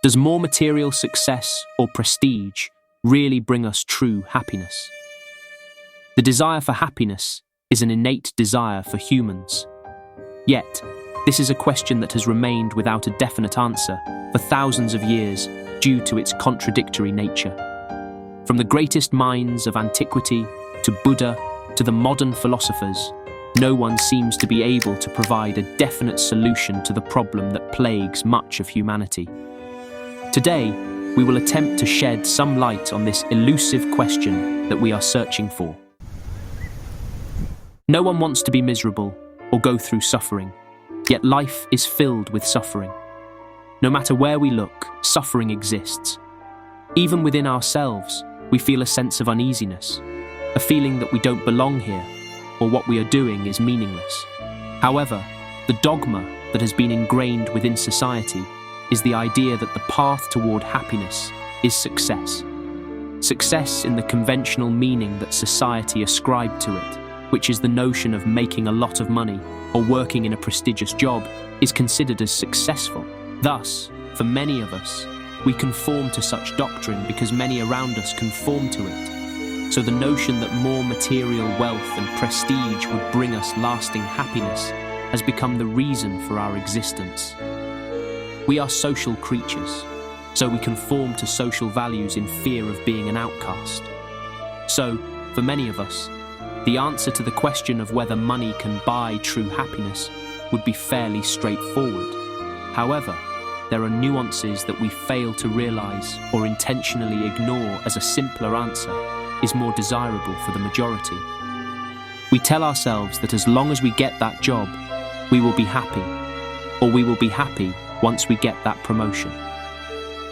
Does more material success or prestige really bring us true happiness? The desire for happiness is an innate desire for humans. Yet, this is a question that has remained without a definite answer for thousands of years due to its contradictory nature. From the greatest minds of antiquity to Buddha to the modern philosophers, no one seems to be able to provide a definite solution to the problem that plagues much of humanity. Today, we will attempt to shed some light on this elusive question that we are searching for. No one wants to be miserable or go through suffering, yet life is filled with suffering. No matter where we look, suffering exists. Even within ourselves, we feel a sense of uneasiness, a feeling that we don't belong here, or what we are doing is meaningless. However, the dogma that has been ingrained within society is the idea that the path toward happiness is success. Success in the conventional meaning that society ascribed to it, which is the notion of making a lot of money or working in a prestigious job, is considered as successful. Thus, for many of us, we conform to such doctrine because many around us conform to it. So the notion that more material wealth and prestige would bring us lasting happiness has become the reason for our existence. We are social creatures, so we conform to social values in fear of being an outcast. So, for many of us, the answer to the question of whether money can buy true happiness would be fairly straightforward. However, there are nuances that we fail to realize or intentionally ignore as a simpler answer is more desirable for the majority. We tell ourselves that as long as we get that job, we will be happy, or we will be happy once we get that promotion.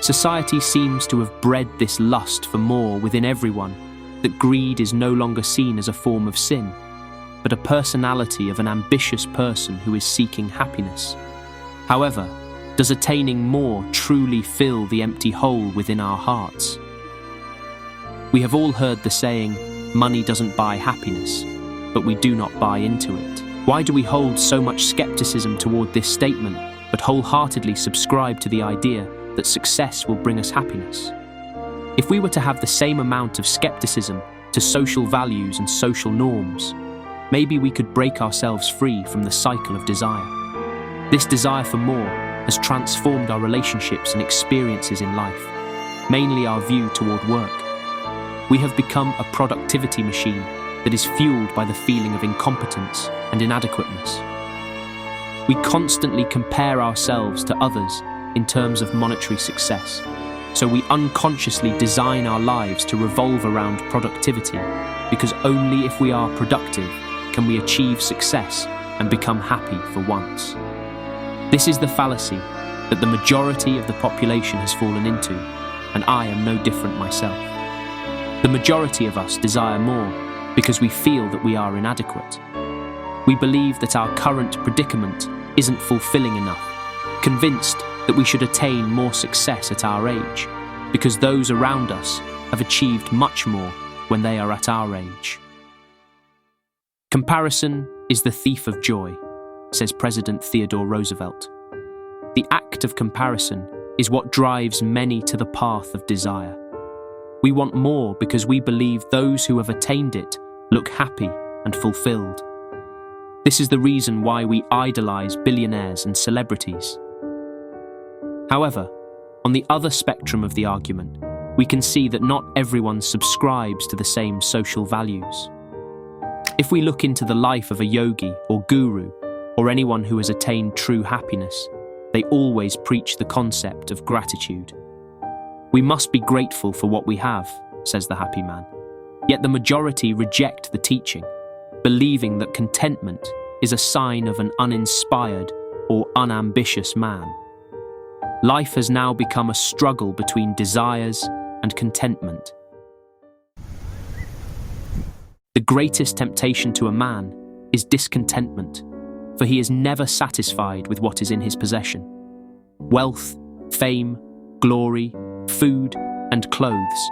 Society seems to have bred this lust for more within everyone, that greed is no longer seen as a form of sin, but a personality of an ambitious person who is seeking happiness. However, does attaining more truly fill the empty hole within our hearts? We have all heard the saying, money doesn't buy happiness, but we do not buy into it. Why do we hold so much skepticism toward this statement, but wholeheartedly subscribe to the idea that success will bring us happiness? If we were to have the same amount of skepticism to social values and social norms, maybe we could break ourselves free from the cycle of desire. This desire for more has transformed our relationships and experiences in life, mainly our view toward work. We have become a productivity machine that is fueled by the feeling of incompetence and inadequateness. We constantly compare ourselves to others in terms of monetary success, so we unconsciously design our lives to revolve around productivity, because only if we are productive can we achieve success and become happy for once. This is the fallacy that the majority of the population has fallen into, and I am no different myself. The majority of us desire more because we feel that we are inadequate. We believe that our current predicament isn't fulfilling enough, convinced that we should attain more success at our age, because those around us have achieved much more when they are at our age. Comparison is the thief of joy, says President Theodore Roosevelt. The act of comparison is what drives many to the path of desire. We want more because we believe those who have attained it look happy and fulfilled. This is the reason why we idolize billionaires and celebrities. However, on the other spectrum of the argument, we can see that not everyone subscribes to the same social values. If we look into the life of a yogi or guru, or anyone who has attained true happiness, they always preach the concept of gratitude. We must be grateful for what we have, says the happy man. Yet the majority reject the teaching, believing that contentment is a sign of an uninspired or unambitious man. Life has now become a struggle between desires and contentment. The greatest temptation to a man is discontentment, for he is never satisfied with what is in his possession. Wealth, fame, glory, food, and clothes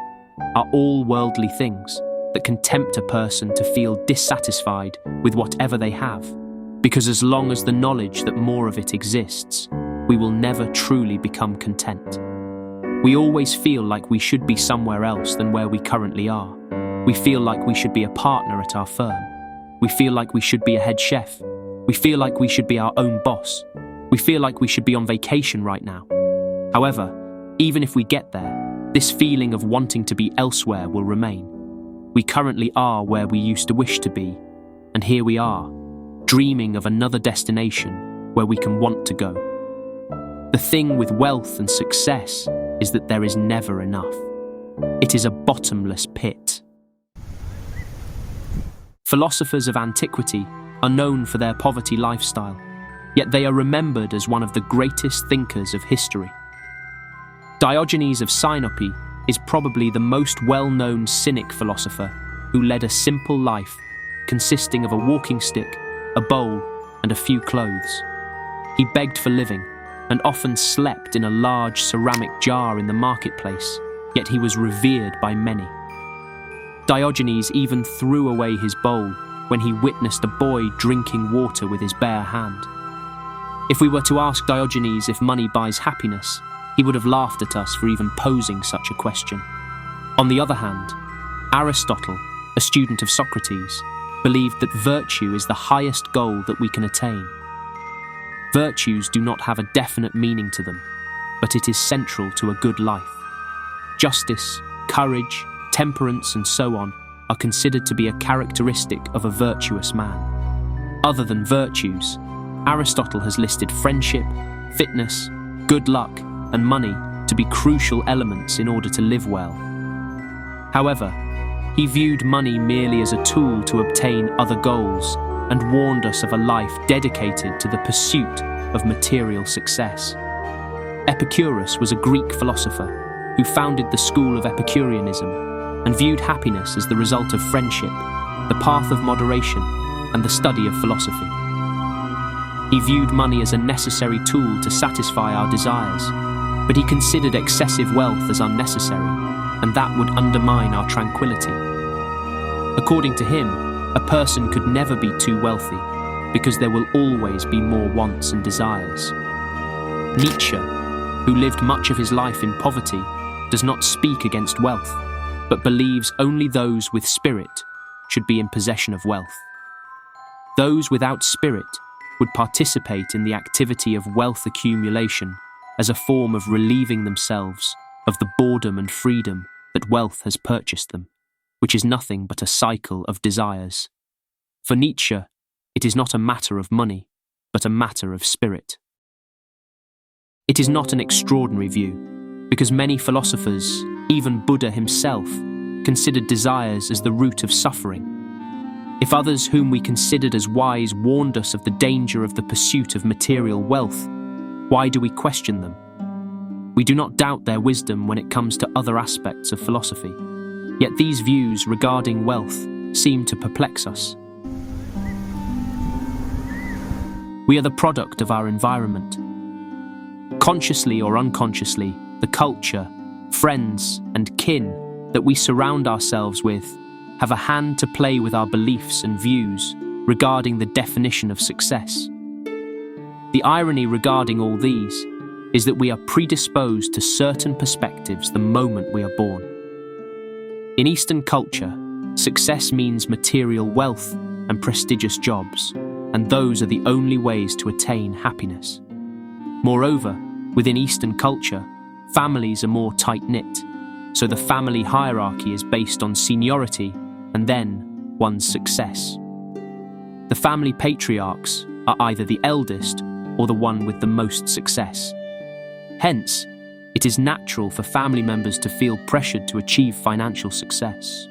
are all worldly things that can tempt a person to feel dissatisfied with whatever they have, Because as long as the knowledge that more of it exists, we will never truly become content. We always feel like we should be somewhere else than where we currently are. We feel like we should be a partner at our firm. We feel like we should be a head chef. We feel like we should be our own boss. We feel like we should be on vacation right now. However, even if we get there, this feeling of wanting to be elsewhere will remain. We currently are where we used to wish to be, and here we are, dreaming of another destination where we can want to go. The thing with wealth and success is that there is never enough. It is a bottomless pit. Philosophers of antiquity are known for their poverty lifestyle, yet they are remembered as one of the greatest thinkers of history. Diogenes of Sinope is probably the most well-known cynic philosopher who led a simple life consisting of a walking stick, a bowl, and a few clothes. He begged for living and often slept in a large ceramic jar in the marketplace, yet he was revered by many. Diogenes even threw away his bowl when he witnessed a boy drinking water with his bare hand. If we were to ask Diogenes if money buys happiness, he would have laughed at us for even posing such a question. On the other hand, Aristotle, a student of Socrates, believed that virtue is the highest goal that we can attain. Virtues do not have a definite meaning to them, but it is central to a good life. Justice, courage, temperance, and so on are considered to be a characteristic of a virtuous man. Other than virtues, Aristotle has listed friendship, fitness, good luck, and money to be crucial elements in order to live well. However, he viewed money merely as a tool to obtain other goals and warned us of a life dedicated to the pursuit of material success. Epicurus was a Greek philosopher who founded the school of Epicureanism and viewed happiness as the result of friendship, the path of moderation, and the study of philosophy. He viewed money as a necessary tool to satisfy our desires, but he considered excessive wealth as unnecessary, and that would undermine our tranquility. According to him, a person could never be too wealthy, because there will always be more wants and desires. Nietzsche, who lived much of his life in poverty, does not speak against wealth, but believes only those with spirit should be in possession of wealth. Those without spirit would participate in the activity of wealth accumulation as a form of relieving themselves of the boredom and freedom that wealth has purchased them, which is nothing but a cycle of desires. For Nietzsche, it is not a matter of money, but a matter of spirit. It is not an extraordinary view, because many philosophers, even Buddha himself, considered desires as the root of suffering. If others whom we considered as wise warned us of the danger of the pursuit of material wealth, why do we question them? We do not doubt their wisdom when it comes to other aspects of philosophy, yet these views regarding wealth seem to perplex us. We are the product of our environment. Consciously or unconsciously, the culture, friends, and kin that we surround ourselves with have a hand to play with our beliefs and views regarding the definition of success. The irony regarding all these is that we are predisposed to certain perspectives the moment we are born. In Eastern culture, success means material wealth and prestigious jobs, and those are the only ways to attain happiness. Moreover, within Eastern culture, families are more tight-knit, so the family hierarchy is based on seniority and then one's success. The family patriarchs are either the eldest or the one with the most success. Hence, it is natural for family members to feel pressured to achieve financial success.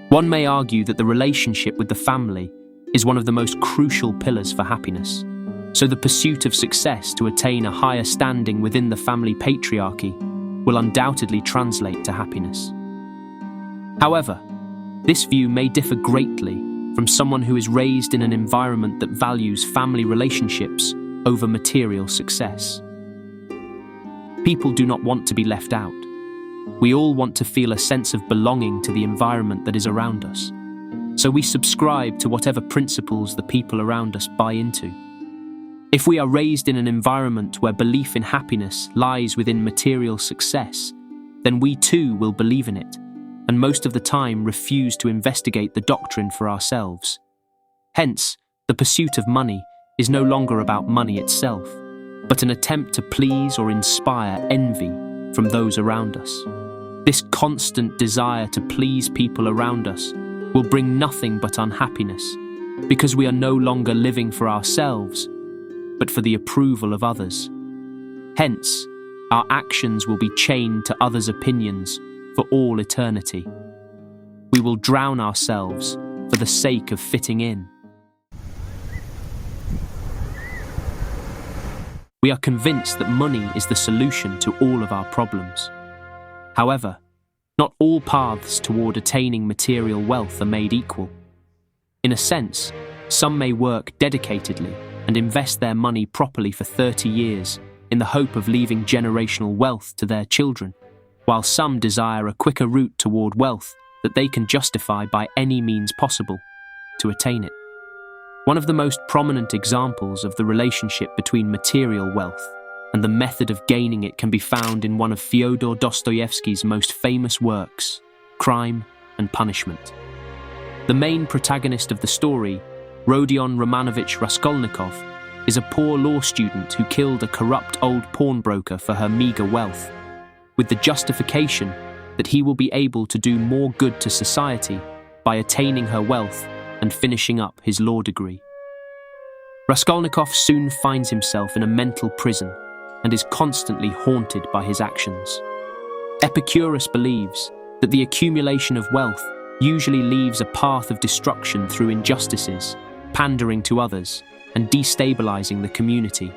One may argue that the relationship with the family is one of the most crucial pillars for happiness, so the pursuit of success to attain a higher standing within the family patriarchy will undoubtedly translate to happiness. However, this view may differ greatly from someone who is raised in an environment that values family relationships over material success. People do not want to be left out. We all want to feel a sense of belonging to the environment that is around us. so we subscribe to whatever principles the people around us buy into. If we are raised in an environment where belief in happiness lies within material success, then we too will believe in it, and most of the time refuse to investigate the doctrine for ourselves. Hence, the pursuit of money is no longer about money itself, but an attempt to please or inspire envy from those around us. This constant desire to please people around us will bring nothing but unhappiness, because we are no longer living for ourselves, but for the approval of others. Hence, our actions will be chained to others' opinions for all eternity. We will drown ourselves for the sake of fitting in. We are convinced that money is the solution to all of our problems. However, not all paths toward attaining material wealth are made equal. In a sense, some may work dedicatedly and invest their money properly for 30 years in the hope of leaving generational wealth to their children, while some desire a quicker route toward wealth that they can justify by any means possible to attain it. One of the most prominent examples of the relationship between material wealth and the method of gaining it can be found in one of Fyodor Dostoevsky's most famous works, Crime and Punishment. The main protagonist of the story, Rodion Romanovich Raskolnikov, is a poor law student who killed a corrupt old pawnbroker for her meager wealth, with the justification that he will be able to do more good to society by attaining her wealth and finishing up his law degree. Raskolnikov soon finds himself in a mental prison and is constantly haunted by his actions. Epicurus believes that the accumulation of wealth usually leaves a path of destruction through injustices, pandering to others, and destabilizing the community.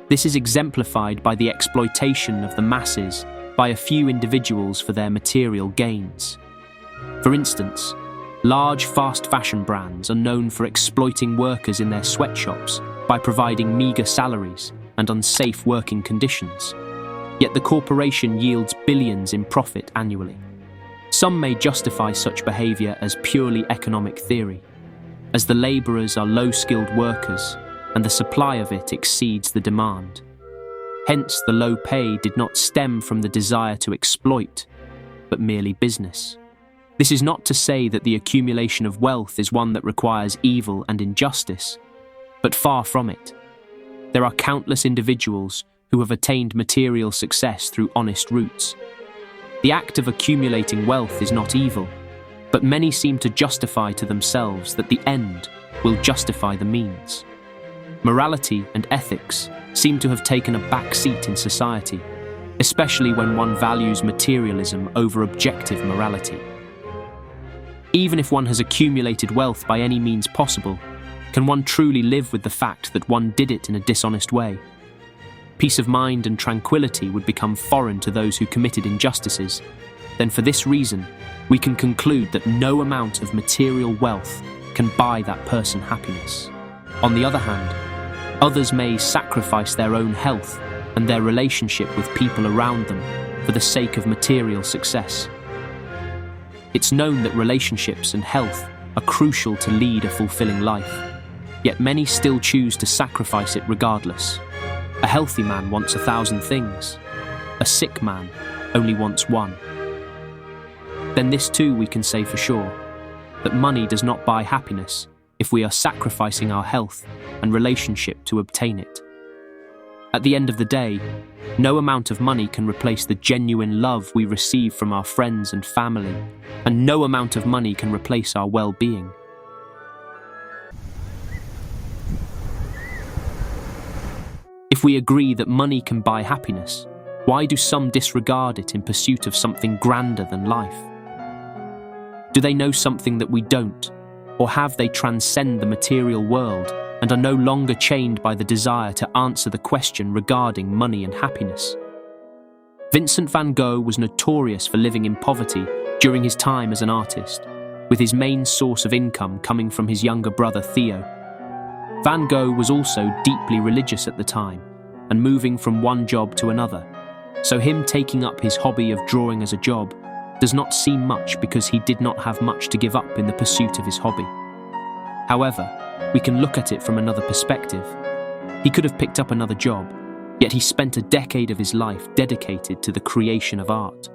This is exemplified by the exploitation of the masses by a few individuals for their material gains. For instance, large fast fashion brands are known for exploiting workers in their sweatshops by providing meager salaries and unsafe working conditions. Yet the corporation yields billions in profit annually. Some may justify such behavior as purely economic theory, as the laborers are low-skilled workers and the supply of it exceeds the demand. Hence, the low pay did not stem from the desire to exploit, but merely business. This is not to say that the accumulation of wealth is one that requires evil and injustice, but far from it. There are countless individuals who have attained material success through honest routes. The act of accumulating wealth is not evil, but many seem to justify to themselves that the end will justify the means. Morality and ethics seem to have taken a back seat in society, especially when one values materialism over objective morality. Even if one has accumulated wealth by any means possible, can one truly live with the fact that one did it in a dishonest way? Peace of mind and tranquility would become foreign to those who committed injustices. Then for this reason, we can conclude that no amount of material wealth can buy that person happiness. On the other hand, others may sacrifice their own health and their relationship with people around them for the sake of material success. It's known that relationships and health are crucial to lead a fulfilling life, yet many still choose to sacrifice it regardless. A healthy man wants 1,000 things. A sick man only wants one. Then this too we can say for sure, that money does not buy happiness if we are sacrificing our health and relationship to obtain it. At the end of the day, no amount of money can replace the genuine love we receive from our friends and family, and no amount of money can replace our well-being. If we agree that money can buy happiness, why do some disregard it in pursuit of something grander than life? Do they know something that we don't, or have they transcend the material world and are no longer chained by the desire to answer the question regarding money and happiness? Vincent van Gogh was notorious for living in poverty during his time as an artist, with his main source of income coming from his younger brother Theo. Van Gogh was also deeply religious at the time and moving from one job to another, so him taking up his hobby of drawing as a job does not seem much because he did not have much to give up in the pursuit of his hobby. However, we can look at it from another perspective. He could have picked up another job, yet he spent a decade of his life dedicated to the creation of art.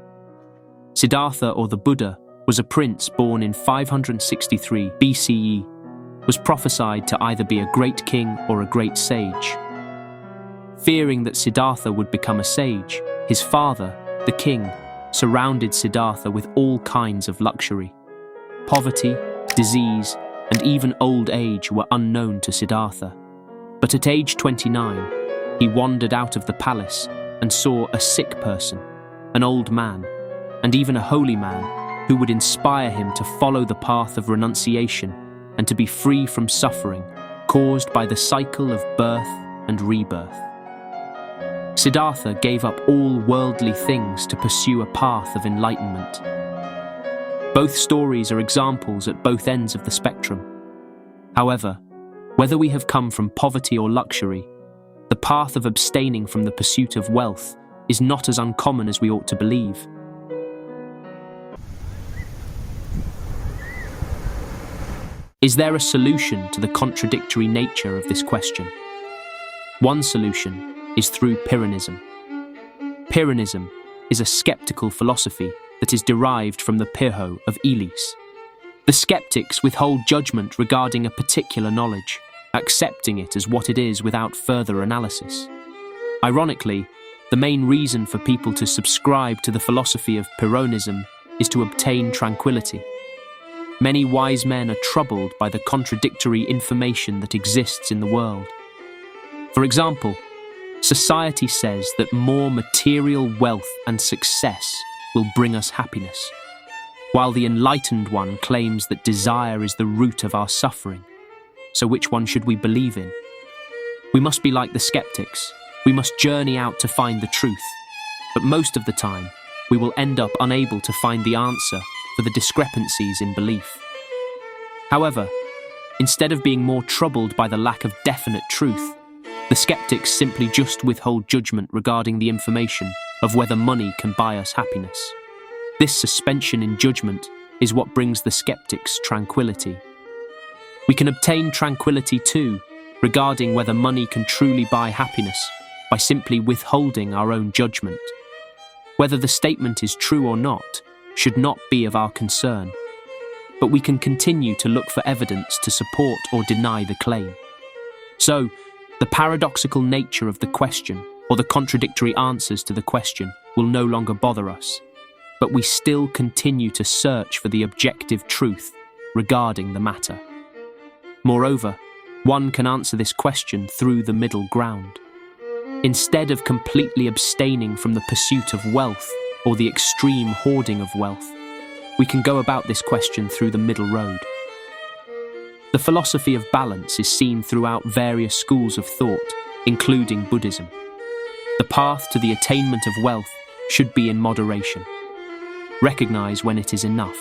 Siddhartha, or the Buddha, was a prince born in 563 BCE, was prophesied to either be a great king or a great sage. Fearing that Siddhartha would become a sage, his father, the king, surrounded Siddhartha with all kinds of luxury. Poverty, disease, and even old age were unknown to Siddhartha. But at age 29, he wandered out of the palace and saw a sick person, an old man, and even a holy man who would inspire him to follow the path of renunciation and to be free from suffering caused by the cycle of birth and rebirth. Siddhartha gave up all worldly things to pursue a path of enlightenment. Both stories are examples at both ends of the spectrum. However, whether we have come from poverty or luxury, the path of abstaining from the pursuit of wealth is not as uncommon as we ought to believe. Is there a solution to the contradictory nature of this question? One solution is through Pyrrhonism. Pyrrhonism is a skeptical philosophy that is derived from the Pyrrho of Elis. The skeptics withhold judgment regarding a particular knowledge, accepting it as what it is without further analysis. Ironically, the main reason for people to subscribe to the philosophy of Pyrrhonism is to obtain tranquility. Many wise men are troubled by the contradictory information that exists in the world. For example, society says that more material wealth and success will bring us happiness, while the enlightened one claims that desire is the root of our suffering. So which one should we believe in? We must be like the skeptics. We must journey out to find the truth. But most of the time, we will end up unable to find the answer for the discrepancies in belief. However, instead of being more troubled by the lack of definite truth, the skeptics simply just withhold judgment regarding the information of whether money can buy us happiness. This suspension in judgment is what brings the skeptics tranquility. We can obtain tranquility too, regarding whether money can truly buy happiness, by simply withholding our own judgment. Whether the statement is true or not should not be of our concern, but we can continue to look for evidence to support or deny the claim. So, the paradoxical nature of the question, or the contradictory answers to the question, will no longer bother us, but we still continue to search for the objective truth regarding the matter. Moreover, one can answer this question through the middle ground. Instead of completely abstaining from the pursuit of wealth or the extreme hoarding of wealth, we can go about this question through the middle road. The philosophy of balance is seen throughout various schools of thought, including Buddhism. The path to the attainment of wealth should be in moderation. Recognize when it is enough.